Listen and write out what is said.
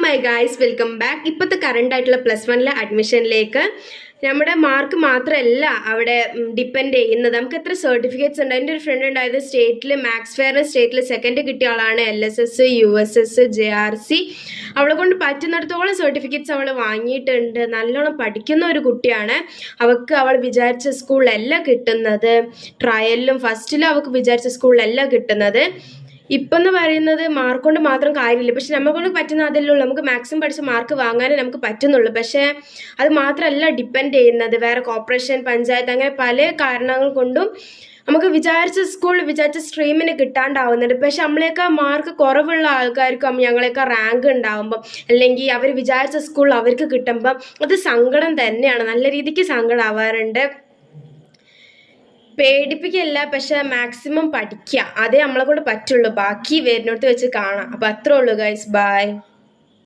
High guys, welcome back. ഇപ്പോഴത്തെ current ആയിട്ടുള്ള +1 അഡ്മിഷനിലേക്ക് നമ്മുടെ മാർക്ക് മാത്രമല്ല അവിടെ ഡിപ്പെൻഡ് ചെയ്യുന്നത്. നമുക്ക് എത്ര സർട്ടിഫിക്കറ്റ്സ് ഉണ്ട്. എൻ്റെ ഒരു ഫ്രണ്ട് ഉണ്ടായത് സ്റ്റേറ്റിൽ മാത്സ് ഫെയർ സ്റ്റേറ്റിൽ സെക്കൻഡ് കിട്ടിയ ആളാണ്. LSS, USS, JRC അവളെ കൊണ്ട് പറ്റുന്നിടത്തോളം സർട്ടിഫിക്കറ്റ്സ് അവൾ വാങ്ങിയിട്ടുണ്ട്. നല്ലോണം പഠിക്കുന്ന ഒരു കുട്ടിയാണ്. അവൾ വിചാരിച്ച സ്കൂളിലല്ല കിട്ടുന്നത്. ട്രയലിലും ഫസ്റ്റിലും അവൾക്ക് വിചാരിച്ച സ്കൂളിലല്ല കിട്ടുന്നത്. ഇപ്പം എന്ന് പറയുന്നത് മാർക്ക് കൊണ്ട് മാത്രം കാര്യമില്ല. പക്ഷെ നമ്മളെ കൊണ്ട് പറ്റുന്ന അതല്ലേ ഉള്ളൂ. നമുക്ക് മാക്സിമം പഠിച്ച മാർക്ക് വാങ്ങാനേ നമുക്ക് പറ്റുന്നുള്ളൂ. പക്ഷേ അത് മാത്രമല്ല ഡിപ്പെൻഡ് ചെയ്യുന്നത്. വേറെ കോർപ്പറേഷൻ, പഞ്ചായത്ത്, അങ്ങനെ പല കാരണങ്ങൾ കൊണ്ടും നമുക്ക് വിചാരിച്ച വിചാരിച്ച സ്ട്രീമിന് കിട്ടാണ്ടാവുന്നുണ്ട്. പക്ഷെ നമ്മളെക്കാൾ മാർക്ക് കുറവുള്ള ആൾക്കാർക്കും ഞങ്ങളെക്കാൾ റാങ്ക് ഉണ്ടാവുമ്പം, അല്ലെങ്കിൽ അവർ വിചാരിച്ച സ്കൂൾ അവർക്ക് കിട്ടുമ്പം അത് സങ്കടം തന്നെയാണ്. നല്ല രീതിക്ക് സങ്കടം ആവാറുണ്ട്. പേടിപ്പിക്കല്ല, പക്ഷെ മാക്സിമം പഠിക്കുക, അതേ നമ്മളെ കൊണ്ട് പറ്റുള്ളൂ. ബാക്കി വരുന്നിടത്ത് വെച്ച് കാണാം. അപ്പം അത്രേ ഉള്ളൂ ഗൈസ്. ബൈ.